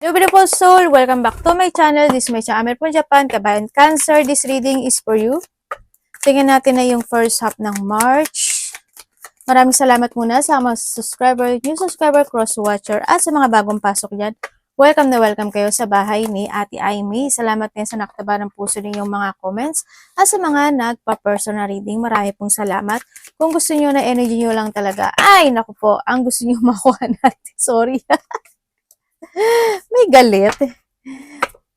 Hello beautiful soul! Welcome back to my channel. This is my channel from Japan, Kabayan Cancer. This reading is for you. Tingnan natin na yung first half ng March. Maraming salamat muna sa mga subscriber, new subscriber, cross-watcher, at sa mga bagong pasok dyan. Welcome na welcome kayo sa bahay ni Ate Aimee. Salamat din sa nakataba ng puso ninyong mga comments. At sa mga nagpa-personal reading, marami pong salamat. Kung gusto niyo na energy niyo lang talaga, ay naku po, ang gusto niyo makuha natin. Sorry. May galit.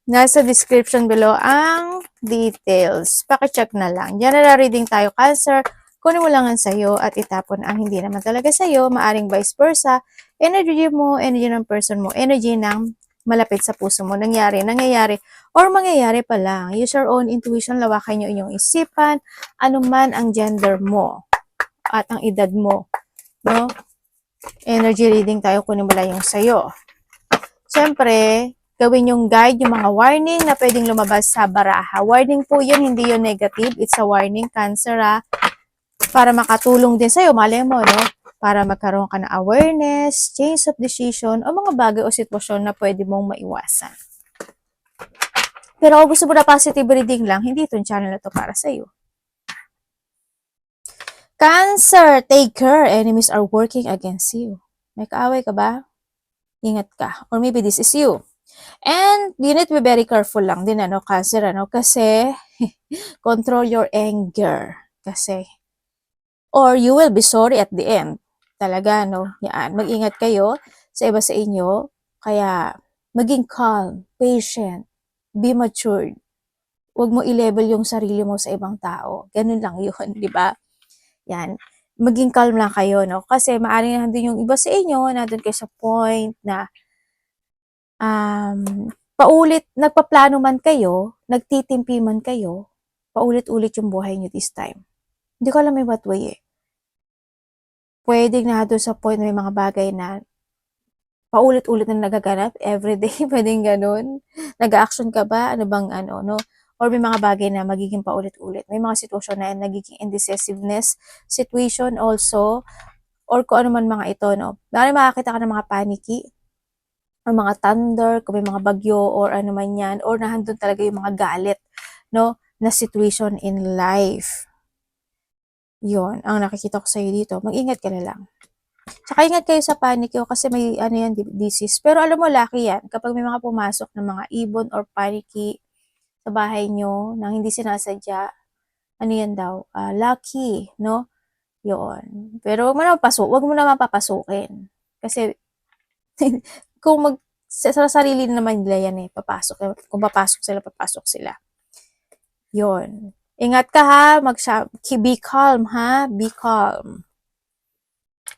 Nasa description below ang details. Pakicheck na lang. General reading tayo, Cancer. Kunin mo lang ang sayo at itapon ang hindi naman talaga sayo. Maaring vice versa. Energy mo, energy ng person mo, energy ng malapit sa puso mo. Nangyayari, or mangyayari pa lang. Use your own intuition. Lawakan nyo inyong isipan. Anuman ang gender mo at ang edad mo. No? Energy reading tayo. Kunin mo lang yung sayo. Siyempre, gawin yung guide, yung mga warning na pwedeng lumabas sa baraha. Warning po yun, hindi yun negative. It's a warning, Cancer, para makatulong din sa'yo, malay mo, no? Para magkaroon ka ng awareness, change of decision, o mga bagay o sitwasyon na pwede mong maiwasan. Pero kung gusto mo na positive reading lang, hindi itong channel na to para sa'yo. Cancer, take care. Enemies are working against you. May kaaway ka ba? Ingat ka. Or maybe this is you. And you need to be very careful lang din, Cancer, kasi control your anger. Kasi, or you will be sorry at the end. Talaga, yan. Mag-ingat kayo sa iba sa inyo. Kaya, maging calm, patient, be matured. Huwag mo i-level yung sarili mo sa ibang tao. Ganun lang yun, di ba? Yan. Maging calm lang kayo, Kasi maaaring nandun yung iba sa inyo, nandun kayo sa point na nagpaplano man kayo, nagtitimpi man kayo, paulit-ulit yung buhay nyo this time. Hindi ko alam may what way Pwedeng na doon sa point na may mga bagay na paulit-ulit na nagaganap everyday, pwedeng ganun. Nag-action ka ba? Ano bang no? Or may mga bagay na magiging paulit-ulit. May mga sitwasyon na nagiging indecisiveness situation also, or kung ano man mga ito, Maaaring makakita ka ng mga panicky, or mga thunder, kung may mga bagyo, or ano man yan, or nahandun talaga yung mga galit, na situation in life. Yon ang nakikita ko sa'yo dito. Mag-ingat ka na lang. Tsaka ingat kayo sa panic kasi may yan, disease. Pero alam mo, lucky yan. Kapag may mga pumasok ng mga ibon or panicky sa bahay nyo, nang hindi sinasadya, yan daw, lucky, Yon. Pero wag mo na mapapasukin. Kasi, kung sa sarili naman nila yan papasok. Kung papasok sila. Yon. Ingat ka ha, be calm ha, be calm.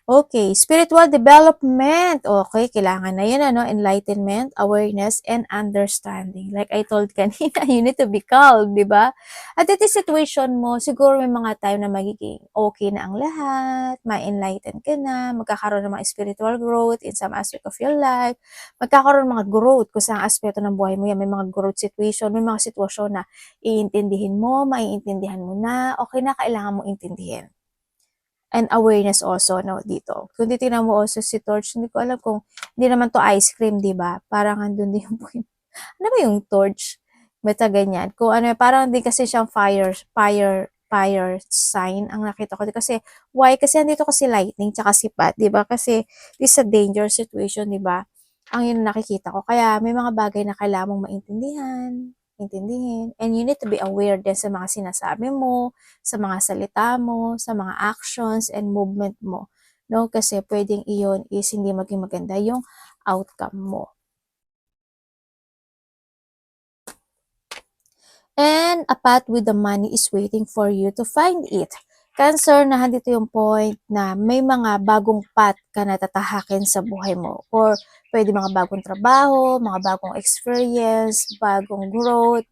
Okay, spiritual development. Okay, kailangan na yun, enlightenment, awareness, and understanding. Like I told kanina, you need to be calm, di ba? At ito situation mo, siguro may mga time na magiging okay na ang lahat, ma-enlighten ka na, magkakaroon ng mga spiritual growth in some aspect of your life, magkakaroon ng mga growth kung saan aspeto ng buhay mo yan, may mga growth situation, may mga sitwasyon na iintindihin mo, maiintindihan mo na, okay na, kailangan mo intindihin. And awareness also, dito. Kung titignan mo also si Torch, hindi ko alam kung, hindi naman to ice cream, di ba? Parang andun din yung point. Ano ba yung Torch? Basta ganyan. Kung parang hindi kasi siyang fire sign ang nakita ko. Kasi, why? Kasi andito kasi lightning, tsaka sipat, di ba? Kasi, this is a dangerous situation, di ba? Ang yun nakikita ko. Kaya, may mga bagay na kailangan mong intindihin. And you need to be aware din sa mga sinasabi mo, sa mga salita mo, sa mga actions and movement mo. Kasi pwedeng iyon is hindi maging maganda yung outcome mo. And a path with the money is waiting for you to find it. Cancer, nandito yung point na may mga bagong path ka na tatahakin sa buhay mo. Or pwede mga bagong trabaho, mga bagong experience, bagong growth,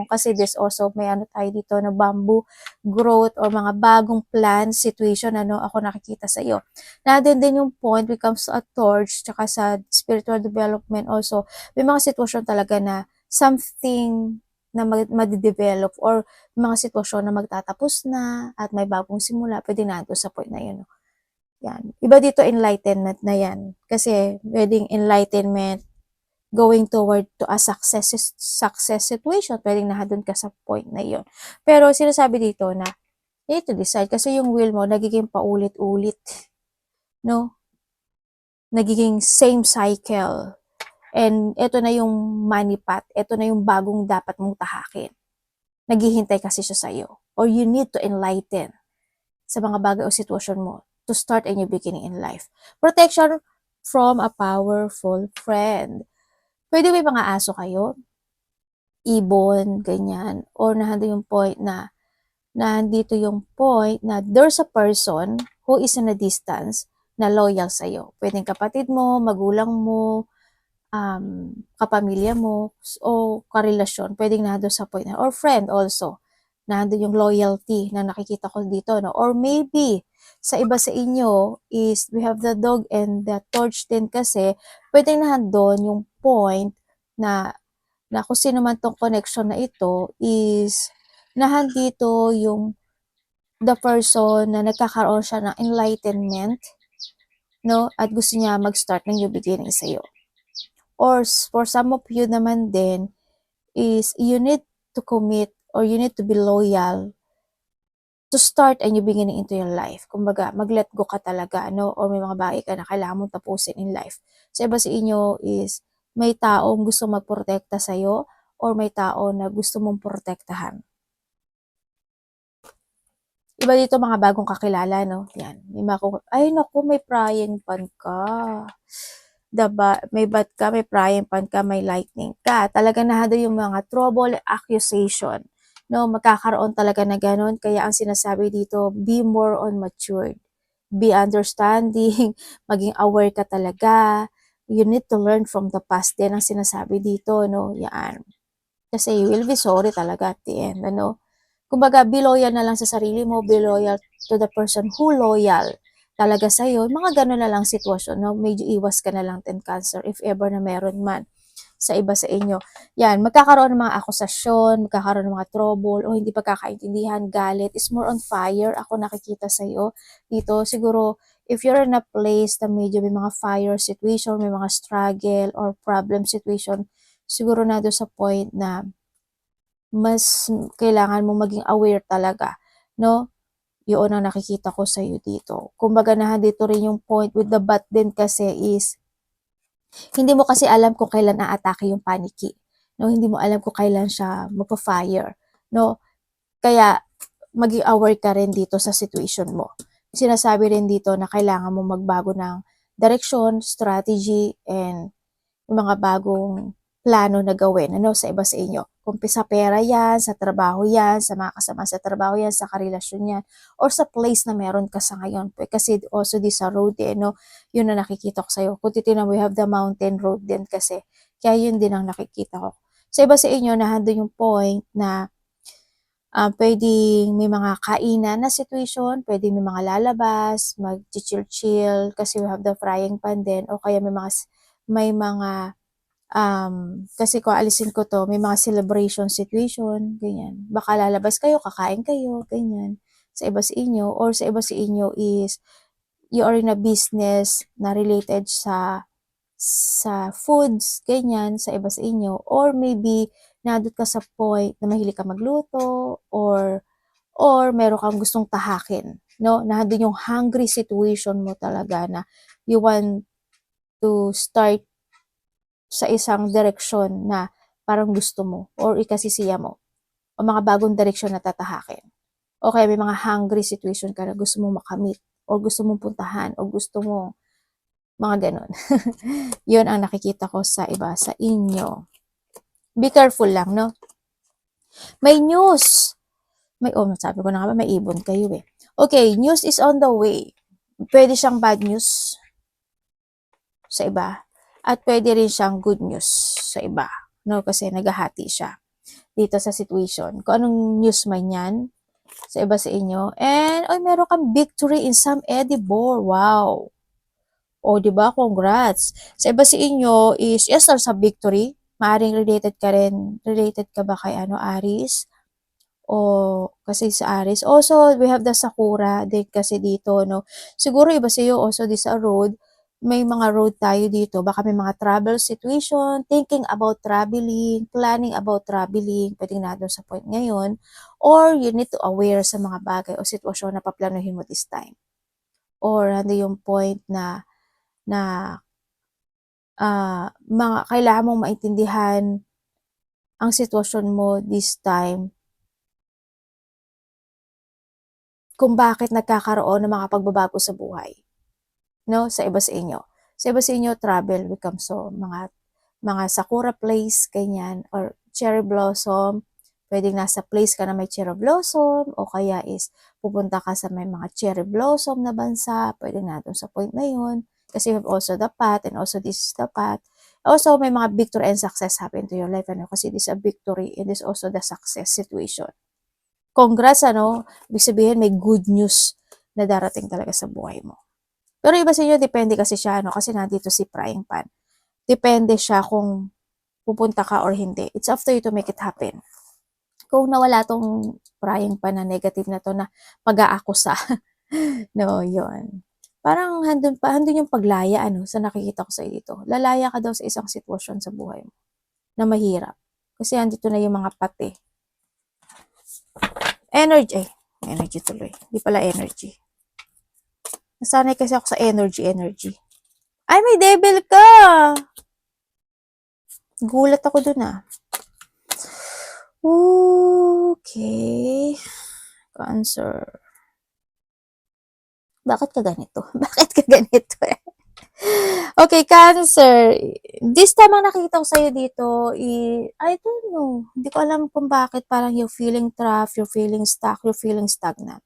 kasi there's also may tayo dito na bamboo growth or mga bagong plan, situation, ako nakikita sa iyo. Nandun din yung point when it comes to a torch, tsaka sa spiritual development also, may mga sitwasyon talaga na something na madidevelop or mga sitwasyon na magtatapos na at may bagong simula, pwede na ito sa point na yun. Yan. Iba dito enlightenment na yan. Kasi pwedeng enlightenment going toward to a success situation. Pwedeng nandun ka sa point na yon. Pero sinasabi dito na you need to decide kasi yung will mo nagiging paulit-ulit, no? Nagiging same cycle. And ito na yung money path. Ito na yung bagong dapat mong tahakin. Naghihintay kasi siya sa'yo. Or you need to enlighten sa mga bagay o sitwasyon mo to start a new beginning in life. Protection from a powerful friend. Pwede may mga aso kayo, ibon, ganyan, or nandito yung point na nandito yung point na there's a person who is in a distance na loyal sa'yo. Pwedeng kapatid mo, magulang mo, kapamilya mo, o karelasyon. Pwedeng nandun sa point na, or friend also. Nandun yung loyalty na nakikita ko dito, no? Or maybe, sa iba sa inyo is, we have the dog and the torch din kasi, pwedeng nandun yung point na kung sino man tong connection na ito is nahandito yung the person na nagkakaroon siya ng enlightenment, no? At gusto niya mag-start ng new beginning sa'yo. Or for some of you naman din is you need to commit or you need to be loyal to start a new beginning into your life. Kumbaga, mag-let go ka talaga, no? Or may mga bagay ka na kailangan mong tapusin in life. Sa iba sa inyo is may taong gusto magprotekta sa'yo or may tao na gusto mong protektahan. Iba dito mga bagong kakilala, no? Yan. Ay, naku, may prying pan ka. Diba? May bat ka, may prying pan ka, may lightning ka. Talaga nahado yung mga trouble, accusation. No, magkakaroon talaga na ganun. Kaya ang sinasabi dito, be more on matured. Be understanding, maging aware ka talaga. You need to learn from the past din ang sinasabi dito, no? Yan. Kasi you will be sorry talaga at the end, ano? Kumbaga, be loyal na lang sa sarili mo, be loyal to the person who loyal talaga sa'yo. Mga gano'n na lang sitwasyon, no? Medyo iwas ka na lang din cancer if ever na meron man sa iba sa inyo. Yan, magkakaroon ng mga akusasyon, magkakaroon ng mga trouble, o hindi pagkakaintindihan, galit, is more on fire. Ako nakikita sa'yo dito. Siguro, if you're in a place na medyo may mga fire situation, may mga struggle or problem situation, siguro na doon sa point na mas kailangan mo maging aware talaga, no? Yun ang nakikita ko sa iyo dito. Kumbaga nandito rin yung point with the bat din kasi is, hindi mo kasi alam kung kailan aatake yung paniki. No? Hindi mo alam kung kailan siya magpa-fire. No? Kaya, maging aware ka rin dito sa situation mo. Sinasabi rin dito na kailangan mo magbago ng direction, strategy, and yung mga bagong plano na gawin, ano, sa iba sa inyo. Kung sa pera yan, sa trabaho yan, sa mga kasama sa trabaho yan, sa karelasyon yan, or sa place na meron ka sa ngayon. Kasi also di sa road, no, yun na nakikita ko sa'yo. Kung titignan mo, we have the mountain road din kasi. Kaya yun din ang nakikita ko. Sa iba sa inyo, nahando yung point na pwedeng may mga kainan na situation, pwedeng may mga lalabas, mag-chill-chill, kasi we have the frying pan din, o kaya may mga kasi kung alisin ko to, may mga celebration situation, ganyan. Baka lalabas kayo, kakain kayo, ganyan. Sa iba sa inyo, or sa iba sa inyo is, you are in a business na related sa foods, ganyan, sa iba sa inyo. Or maybe, nadot ka sa point na mahilig ka magluto, or meron kang gustong tahakin, no? Nandun yung hungry situation mo talaga na you want to start sa isang direksyon na parang gusto mo or ikasisiya mo o mga bagong direksyon na tatahakin. O kaya may mga hungry situation ka na gusto mong makamit o gusto mong puntahan o gusto mong mga ganun. Yun ang nakikita ko sa iba sa inyo. Be careful lang, no? May news. Sabi ko na nga ba, may ibon kayo eh. Okay, news is on the way. Pwede siyang bad news sa iba. At pwede rin siyang good news sa iba. No? Kasi naghahati siya dito sa situation. Kung anong news man yan sa iba sa inyo. And, meron kang victory in some edible. Wow. O, diba? Congrats. Sa iba sa inyo is, yes, there's a victory. Maaring related ka rin. Related ka ba kay Aries? O, kasi sa Aries. Also, we have the Sakura din kasi dito, no? Siguro iba sa iyo also this road, may mga road tayo dito, baka may mga travel situation, thinking about traveling, planning about traveling, pwedeng na doon sa point ngayon, or you need to aware sa mga bagay o sitwasyon na paplanuhin mo this time. Or ano yung point na mga kailangan mong maintindihan ang sitwasyon mo this time kung bakit nagkakaroon ng mga pagbabago sa buhay, no? Sa iba sa inyo. Sa iba sa inyo, travel becomes so mga sakura place, ganyan, or cherry blossom. Pwedeng nasa place ka na may cherry blossom, o kaya is pupunta ka sa may mga cherry blossom na bansa, pwedeng na doon sa point na yun. Kasi you have also the path, and also this is the path. Also, may mga victory and success happen to your life, ano? Kasi this is a victory, and this is also the success situation. Congrats, ano? Ibig sabihin, may good news na darating talaga sa buhay mo. Pero iba sa inyo, depende kasi siya, ano? Kasi nandito si frying pan. Depende siya kung pupunta ka or hindi. It's up to you to make it happen. Kung nawala tong frying pan na negative na to na mag-aakusa, no, yun. Parang handun yung paglaya, ano, sa nakikita ko sa dito. Lalaya ka daw sa isang sitwasyon sa buhay mo na mahirap. Kasi andito na yung mga pati. Energy tuloy. Hindi pala energy. Nasanay kasi ako sa energy. Ay, may devil ka! Gulat ako dun, ah. Okay. Cancer. Bakit ka ganito? Bakit ka ganito? Okay, Cancer. This time ang nakita ko sa'yo dito, I don't know. Hindi ko alam kung bakit parang you're feeling trapped, you're feeling stuck, you're feeling stagnant.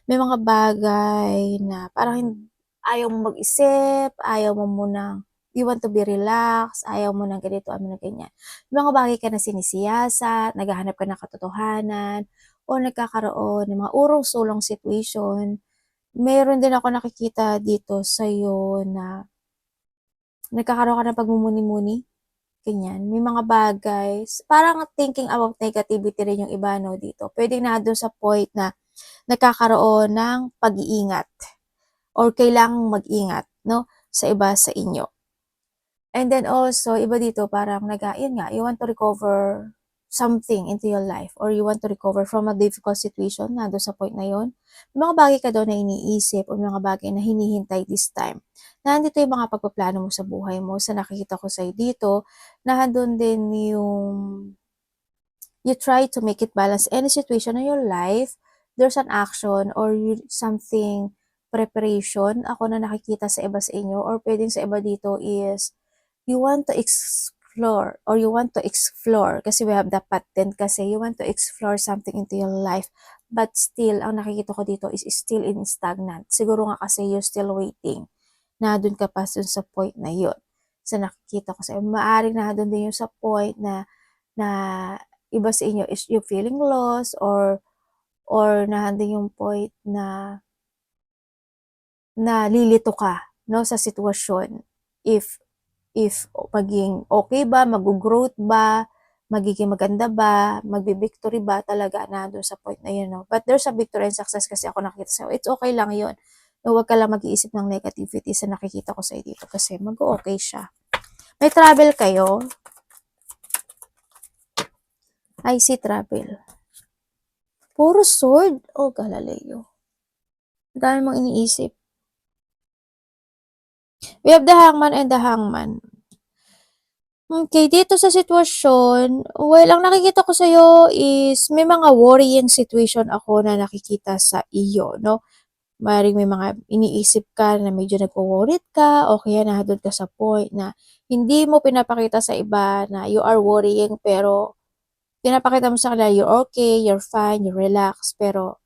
May mga bagay na parang ayaw mo mag-isip, ayaw mo munang, you want to be relaxed, ayaw mo ng ganito, ayaw mo ng ganyan. May mga bagay ka na sinisiyasat, naghahanap ka ng katotohanan, o nagkakaroon ng mga urong-sulong situation. Meron din ako nakikita dito sa'yo na nagkakaroon ka ng pagmumuni-muni, ganyan. May mga bagay, parang thinking about negativity rin yung iba, no, dito. Pwede na doon sa point na nagkakaroon ng pag-iingat or kailangang mag-ingat, no, sa iba sa inyo. And then also, iba dito parang yun nga, you want to recover something into your life or you want to recover from a difficult situation na doon sa point na yun. May mga bagay ka daw na iniisip o mga bagay na hinihintay this time. Nandito yung mga pagpaplano mo sa buhay mo. Sa nakikita ko sa'yo dito, nandun din yung you try to make it balance any situation in your life. There's an action or something preparation ako na nakikita sa iba sa inyo or pwedeng sa iba dito is you want to explore or you want to explore kasi we have the patent kasi you want to explore something into your life but still ang nakikita ko dito is still in stagnant. Siguro nga kasi you're still waiting na dun ka pa dun sa point na yun. So nakikita ko sa maaring na dun din yung sa point na iba sa inyo is you feeling lost or nahanding yung point na lilito ka, no, sa sitwasyon. If maging okay ba, mag-growth ba, magiging maganda ba, magbi-victory ba talaga na doon sa point na yun, no? But there's a victory and success kasi ako nakita sa'yo. It's okay lang yun. No, huwag ka lang mag-iisip ng negativity sa nakikita ko sa'yo dito kasi mag-okay siya. May travel kayo? I see travel. Puro sword? Oh, Galileo. Ang dami mong iniisip. We have the hangman and the hangman. Okay, dito sa sitwasyon, well, ang nakikita ko sa'yo is may mga worrying situation ako na nakikita sa iyo, no? Maring may mga iniisip ka na medyo nagwo-worried ka o kaya nandun ka sa point na hindi mo pinapakita sa iba na you are worrying pero pinapakita mo sa kanila you're okay, you're fine, you're relaxed, pero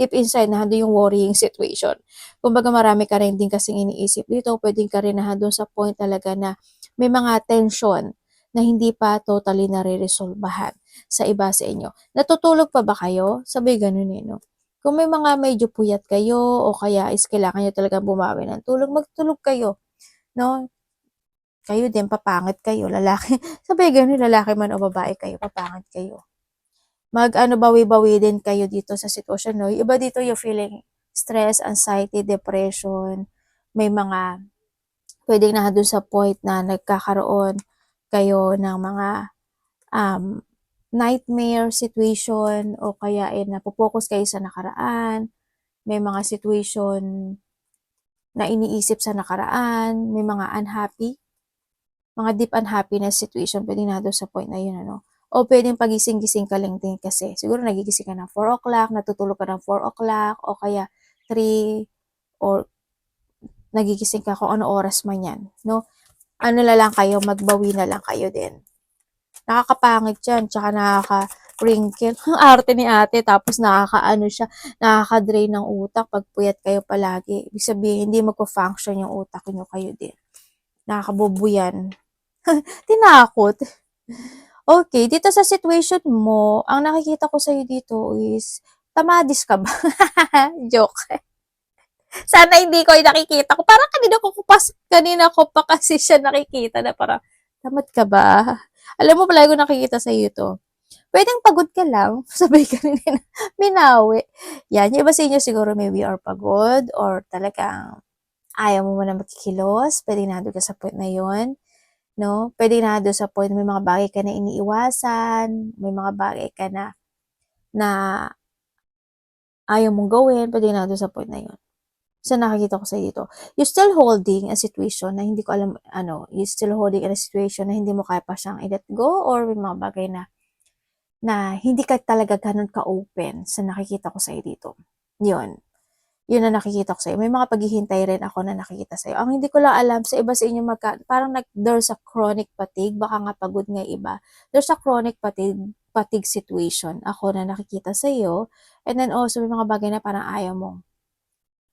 deep inside nandun yung worrying situation. Kumbaga marami ka rin din kasing iniisip dito, pwedeng ka rin nandun sa point talaga na may mga tension na hindi pa totally nare-resolbahan sa iba sa inyo. Natutulog pa ba kayo? Sabi ganun eh, no? Kung may mga medyo puyat kayo o kaya is kailangan nyo talaga bumawi ng tulog, magtulog kayo, no? Kayo din, papangit kayo, lalaki. Sabi ganun, lalaki man o babae kayo, papangit kayo. Bawi-bawi din kayo dito sa sitwasyon, no? Iba dito yung feeling stress, anxiety, depression, may mga Puwedeng na dun sa point na nagkakaroon kayo ng mga, nightmare situation o kaya ay napo-focus kayo sa nakaraan, may mga situation na iniisip sa nakaraan, may mga mga deep unhappiness situation, puwedeng na dun sa point na yun ano. O puwedeng pagising-gising ka lang din kasi siguro nagigising ka ng 4:00, natutulog ka ng 4:00 o kaya 3 or nagigising ka kung anong oras man 'yan 'no. Ano na lang kayo, magbawi na lang kayo din. Nakakapangit 'yan tsaka nakaka-wrinkle. Ang arte ni ate tapos nakakaano siya, nakaka-drain ng utak 'pag puyat kayo palagi. Ibig sabihin hindi magfu-function yung utak niyo, kayo din. Nakakabobo 'yan. Tinakot. Okay, dito sa situation mo, ang nakikita ko sa'yo dito is tamadis ka ba? Joke. Sana hindi ko nakikita ko. Parang kanina ko pa kasi siya nakikita na parang, tamad ka ba? Alam mo, palagi ko nakikita sa iyo to. Pwedeng pagod ka lang, sabay ka rin na minawi. Yan, yung iba sa inyo siguro maybe are pagod or talagang ayaw mo na magkikilos, pwede na doon ka sa point na yun, no? Pwede na doon sa point may mga bagay ka na iniiwasan, may mga bagay ka na ayaw mong gawin, pwede na doon sa point na yun. So, nakikita ko sa'yo dito. You're still holding a situation na hindi ko alam, you're still holding a situation na hindi mo kaya pa siyang i-let go or may mga bagay na hindi ka talaga ganun ka-open sa nakikita ko sa'yo dito. Yun. Yun na nakikita ko sa'yo. May mga paghihintay rin ako na nakikita sa'yo. Ang hindi ko lang alam, sa iba sa inyo parang there's a chronic fatigue, baka nga pagod nga iba. There's a chronic fatigue situation ako na nakikita sa'yo. And then also, may mga bagay na parang ayaw mong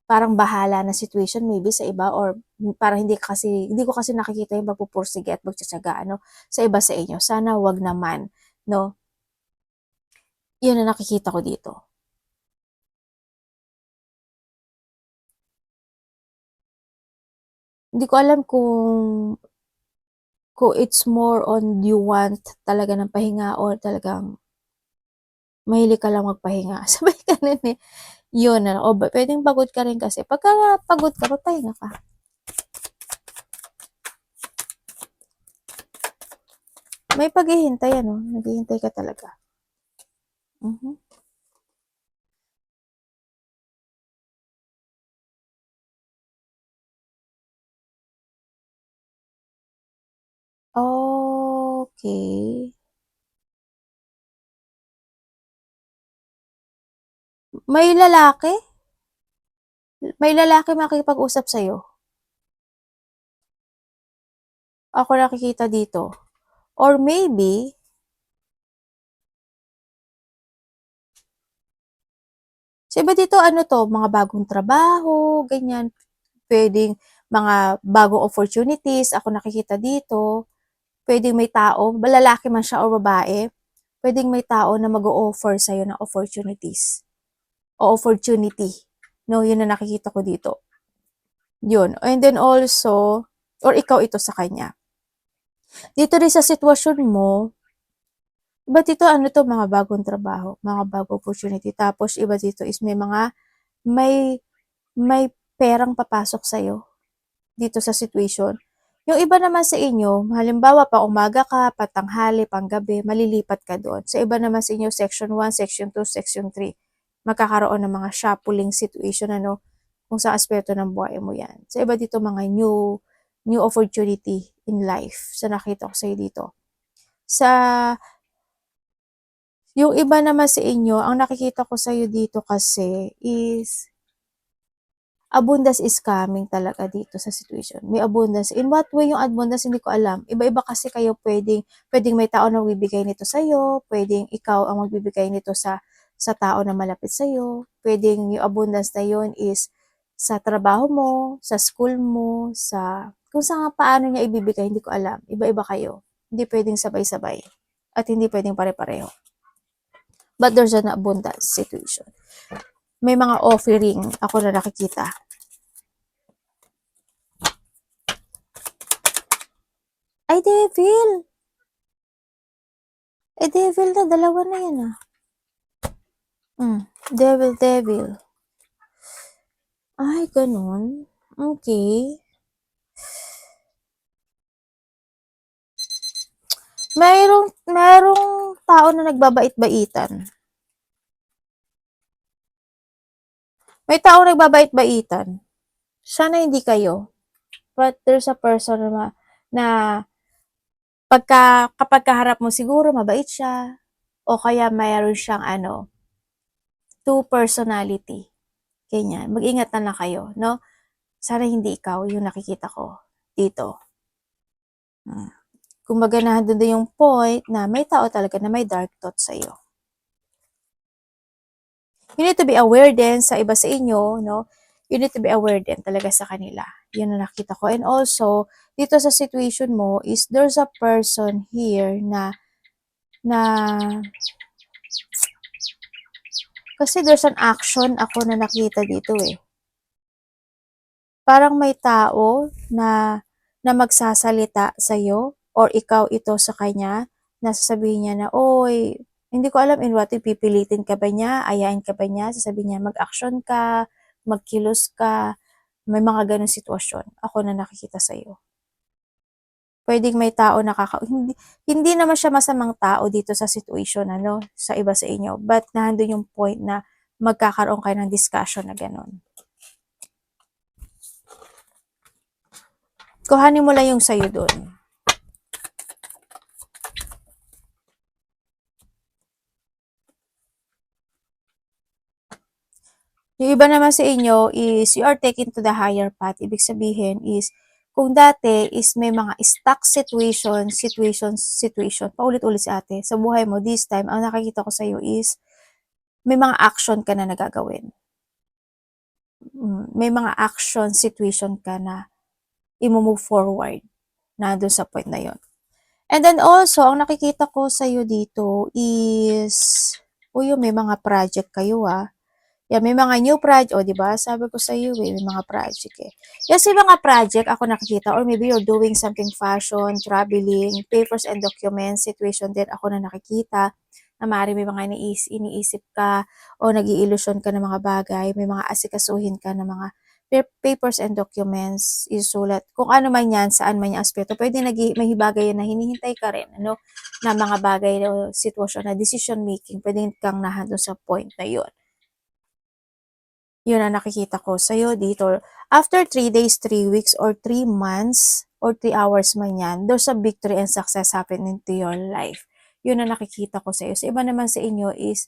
parang bahala na situation maybe sa iba or parang hindi ko kasi nakikita yung pagpupursige at pagtsatsaga sa iba sa inyo. Sana wag naman, no? Yun ang nakikita ko dito. Hindi ko alam kung it's more on you want talaga ng pahinga or talagang mahilig ka lang magpahinga. Sabay ganun eh. Yun, o pwedeng pagod ka rin kasi. Pagka pagod ka, magpahinga ka. May paghihintay, naghihintay ka talaga. Okay. May lalaki? May lalaki makikipag-usap sa'yo? Ako nakikita dito. Or maybe, sa iba dito mga bagong trabaho, ganyan. Pwedeng mga bagong opportunities, ako nakikita dito. Pwedeng may tao, lalaki man siya o babae, pwedeng may tao na mag-o-offer sa'yo ng opportunities. O opportunity. No, yun na nakikita ko dito. Yun. And then also, or ikaw ito sa kanya. Dito rin sa sitwasyon mo, iba dito mga bagong trabaho, mga bagong opportunity. Tapos iba dito is may perang papasok sa'yo dito sa situation. Yung iba naman sa inyo, halimbawa pa umaga ka, patanghali, panggabi, malilipat ka doon. Sa iba naman sa inyo, section 1, section 2, section 3, magkakaroon ng mga shuffling situation, kung sa aspeto ng buhay mo yan. Sa iba dito, mga new opportunity in life. Sa nakita ko sa'yo dito. Yung iba naman sa inyo, ang nakikita ko sa'yo dito kasi is, abundance is coming talaga dito sa situation. May abundance. In what way yung abundance, hindi ko alam. Iba-iba kasi kayo pwedeng may tao na magbibigay nito sa'yo, pwedeng ikaw ang magbibigay nito sa tao na malapit sa'yo, pwedeng yung abundance na yun is sa trabaho mo, sa school mo, kung saan paano niya ibibigay, hindi ko alam. Iba-iba kayo. Hindi pwedeng sabay-sabay. At hindi pwedeng pare-pareho. But there's an abundance situation. May mga offering ako na nakikita. Ay, devil! Devil na, dalawa na yan devil. Ay, ganun. Okay. Merong tao na nagbabait-baitan. May tao nagbabait-baitan. Sana hindi kayo. But there's a person na kapag kaharap mo siguro mabait siya o kaya mayroon siyang two personality. Ganyan. Mag-ingat na lang kayo, no? Sana hindi ikaw yung nakikita ko dito. Kumbaga nandun din yung point na may tao talaga na may dark thoughts sa'yo. You need to be aware din sa iba sa inyo, no? You need to be aware din talaga sa kanila. Yun ang nakita ko. And also, dito sa situation mo is there's a person here na kasi there's an action ako na nakita dito eh. Parang may tao na magsasalita sa'yo or ikaw ito sa kanya, na sasabihin niya na, "Oy," hindi ko alam in what way, pipilitin ka ba niya, ayain ka ba niya, sasabihin niya, "Mag-action ka, magkilos ka." May mga gano'ng sitwasyon ako na nakikita sa'yo. Puwedeng may tao hindi naman siya masamang tao dito sa situation sa iba sa inyo, but nandun yung point na magkakaroon kayo ng discussion na gano'n. Kuhanin mo lang yung sa'yo dun. Yung iba naman sa inyo is you are taken to the higher path. Ibig sabihin is kung dati is may mga stuck situation, paulit-ulit si ate, sa buhay mo, this time, ang nakikita ko sa'yo is may mga action ka na nagagawin. May mga action situation ka na i-move forward na doon sa point na yon. And then also, ang nakikita ko sa'yo dito is, may mga project kayo Yeah, may mga new project, o 'di ba? Sabi ko sa iyo may mga project eh. Yes, may mga project ako nakikita or maybe you're doing something fashion, traveling, papers and documents, situation din ako na nakikita na maaari may mga iniisip ka o nag-iilusyon ka ng mga bagay, may mga asikasuhin ka ng mga papers and documents, isulat. Kung ano man yan, saan man yung aspeto, pwede may bagay na hinihintay ka rin, na mga bagay o sitwasyon na decision making, pwede kang nahandun sa point na yun. Yun ang nakikita ko sa'yo dito. After 3 days, 3 weeks, or 3 months, or 3 hours man yan, there's a victory and success happening into your life. Yun ang nakikita ko sa'yo. Sa iba naman sa inyo is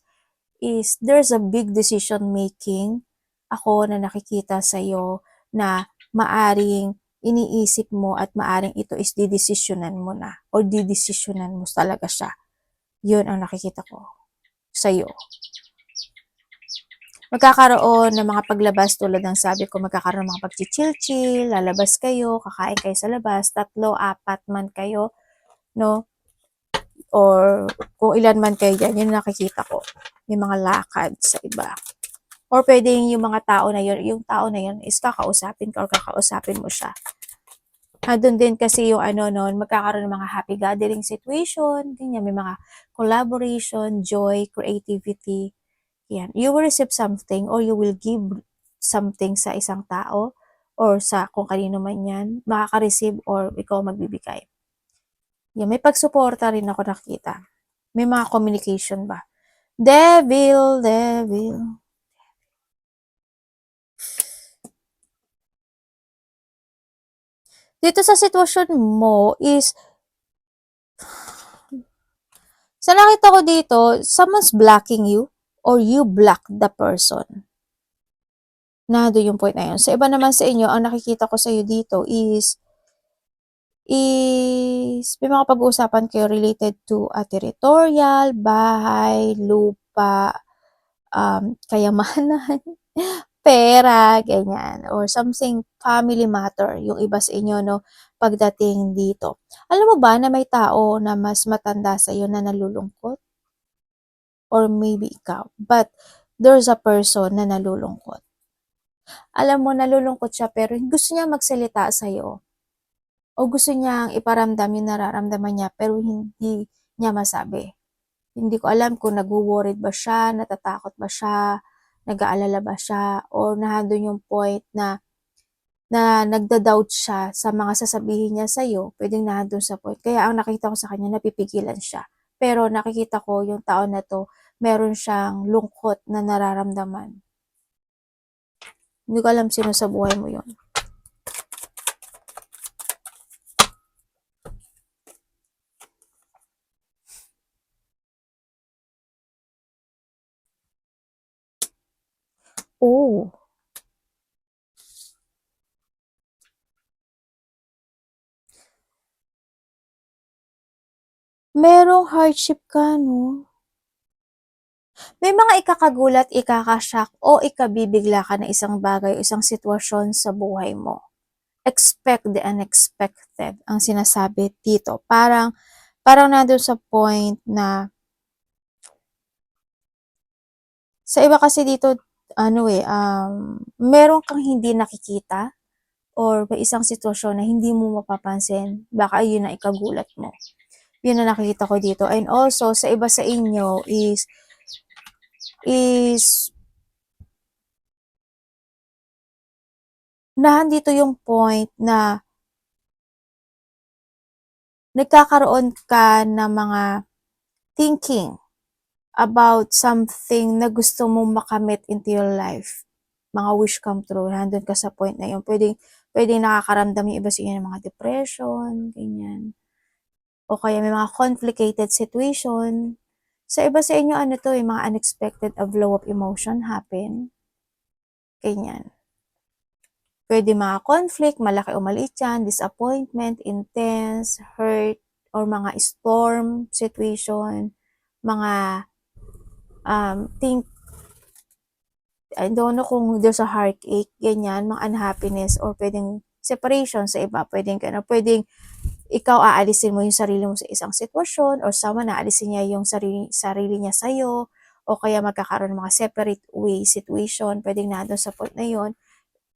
there's a big decision making ako na nakikita sa'yo na maaring iniisip mo at maaring ito is didesisyonan mo na or didesisyonan mo talaga siya. Yun ang nakikita ko sa'yo. Magkakaroon ng mga paglabas tulad ng sabi ko, magkakaroon ng mga pag-chill-chill, lalabas kayo, kakain kayo sa labas, 3, 4 man kayo, no? Or kung ilan man kayo dyan, yun nakikita ko. May mga lakad sa iba. Or pwedeng yung mga tao na yun, yung tao na yun is kakausapin ka or kakausapin mo siya. Doon din kasi yung magkakaroon ng mga happy gathering situation, ganyan, may mga collaboration, joy, creativity. Yan. You will receive something or you will give something sa isang tao or sa kung kanino man yan, makaka-receive or ikaw magbibigay. Yan. May pagsuporta rin ako nakita. May mga communication ba? Devil. Dito sa sitwasyon mo is, sa nakita ko dito, someone's blocking you or you block the person. Nado yung point na yun. Sa iba naman sa inyo, ang nakikita ko sa iyo dito is may mga pag-uusapan kayo related to territorial, bahay, lupa, kayamanan, pera, ganyan, or something family matter, yung iba sa inyo, pagdating dito. Alam mo ba na may tao na mas matanda sa iyo na nalulungkot? Or maybe ikaw, but there's a person na nalulungkot. Alam mo, nalulungkot siya pero gusto niya magsalita sa iyo. O gusto niyang iparamdam yung nararamdaman niya pero hindi niya masabi. Hindi ko alam kung nagwo-worried ba siya, natatakot ba siya, nag-aalala ba siya, or nandun yung point na na nagda-doubt siya sa mga sasabihin niya sa'yo, puwedeng nandun sa point. Kaya ang nakita ko sa kanya napipigilan siya. Pero nakikita ko yung tao na 'to, meron siyang lungkot na nararamdaman. Hindi ko alam sino sa buhay mo yun. Oh, merong hardship ka 'no? May mga ikakagulat, ikaka-shock o ikabibigla ka na isang bagay o isang sitwasyon sa buhay mo. Expect the unexpected ang sinasabi dito. Parang nandun sa point na sa iba kasi dito ano, meron kang hindi nakikita or may isang sitwasyon na hindi mo mapapansin, baka yun ang ikagulat mo. Yun ang nakikita ko dito. And also, sa iba sa inyo is nandito yung point na nagkakaroon ka ng mga thinking about something na gusto mong makamit into your life. Mga wish come true, nandun ka sa point na yun. Pwedeng nakakaramdam yung iba sa inyo ng mga depression, ganyan. O kaya may mga complicated situation. Sa iba sa inyo, ano to, yung mga unexpected a flow of emotion happen. Ganyan. Pwede mga conflict, malaki o maliit yan, disappointment, intense, hurt, or mga storm situation, mga think I don't know kung there's a heartache, ganyan, mga unhappiness, or pwedeng separation sa iba, pwedeng ikaw aalisin mo yung sarili mo sa isang sitwasyon, or someone aalisin niya yung sarili niya sa'yo, o kaya magkakaroon ng mga separate way situation, pwedeng nandun sa point na yun.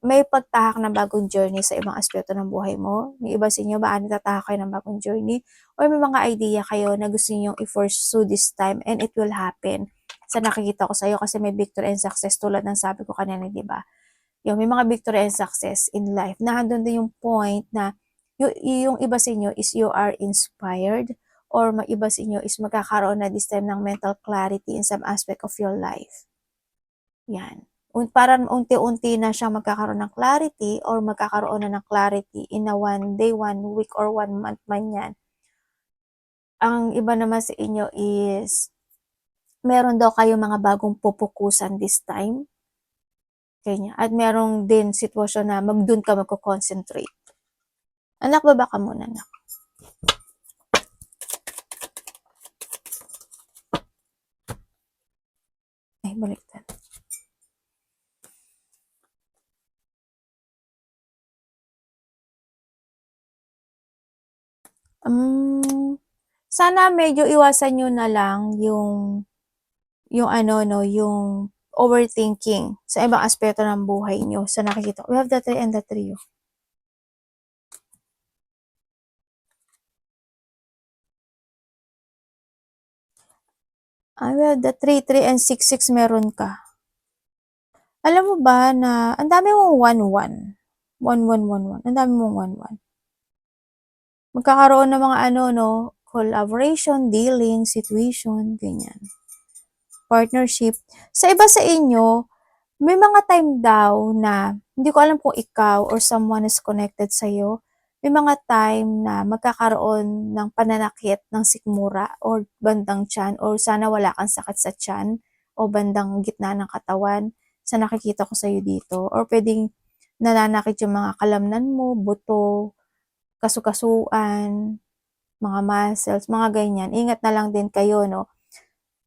May pagtahak ng bagong journey sa ibang aspeto ng buhay mo. Yung iba sa inyo, baka nagtatahak kayo ng bagong journey, or may mga idea kayo na gusto niyo i-pursue this time, and it will happen sa nakikita ko sa'yo kasi may victory and success tulad ng sabi ko kanina, di ba? Yung may mga victory and success in life. Nandun din yung point na yung iba sa inyo is you are inspired, or may iba sa inyo is magkakaroon na this time ng mental clarity in some aspect of your life. Yan. Parang unti-unti na siyang magkakaroon ng clarity or magkakaroon na ng clarity in a 1 day, 1 week, or 1 month man yan. Ang iba naman sa inyo is meron daw kayong mga bagong pupukusan this time. Ganyan. At merong din sitwasyon na dun ka magko-concentrate. Anak, baba ka muna, anak. Ay, baliktad. Sana medyo iwasan nyo na lang yung ano, no, yung overthinking sa ibang aspeto ng buhay nyo sa nakikita. We have the 3 and the 3. We have the 3, 3 and 6, 6 meron ka. Alam mo ba na ang dami mong 1, 1. 1, 1, 1, 1. Ang dami mong 1, 1. Magkakaroon ng mga ano, no, collaboration, dealing, situation, ganyan. Partnership. Sa iba sa inyo, may mga time daw na hindi ko alam kung ikaw or someone is connected sa'yo, may mga time na magkakaroon ng pananakit ng sikmura or bandang tiyan, or sana wala kang sakit sa tiyan o bandang gitna ng katawan sa nakikita ko sa'yo dito. Or pwedeng nananakit yung mga kalamnan mo, buto, kasukasuan, mga muscles, mga ganyan. Ingat na lang din kayo, no?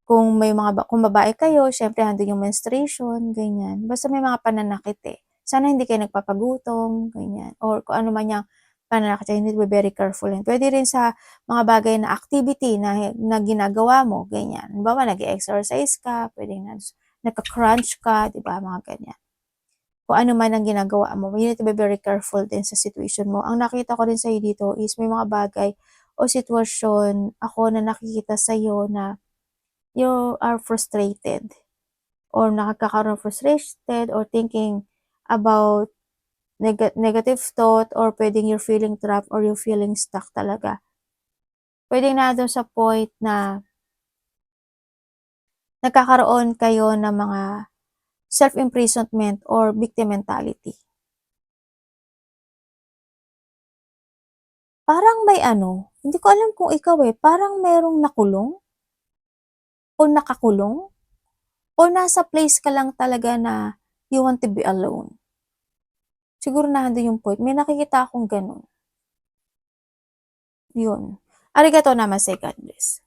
Kung babae kayo, syempre andun yung menstruation, ganyan. Basta may mga pananakit eh. Sana hindi kayo nagpapagutom, ganyan. Or kung ano man yung pananakit, you need to be very careful. And pwede rin sa mga bagay na activity na ginagawa mo, ganyan. Halimbawa, nag-exercise ka, pwede na nagka-crunch ka, di ba, mga ganyan. Kung ano man ang ginagawa mo, you need to be very careful din sa situation mo. Ang nakita ko rin sa'yo dito is may mga bagay o sitwasyon ako na nakikita sa'yo na you are frustrated or nakakaroon frustrated or thinking about negative thought or puwedeng you're feeling trapped or you're feeling stuck talaga. Puwedeng nandun sa point na nagkakaroon kayo ng mga self-imprisonment or victim mentality. Parang may ano, hindi ko alam kung ikaw, parang merong nakulong o nakakulong o nasa place ka lang talaga na you want to be alone. Siguro nandun yung point, may nakikita akong gano'n. Yun. Arigatou namaste, God bless.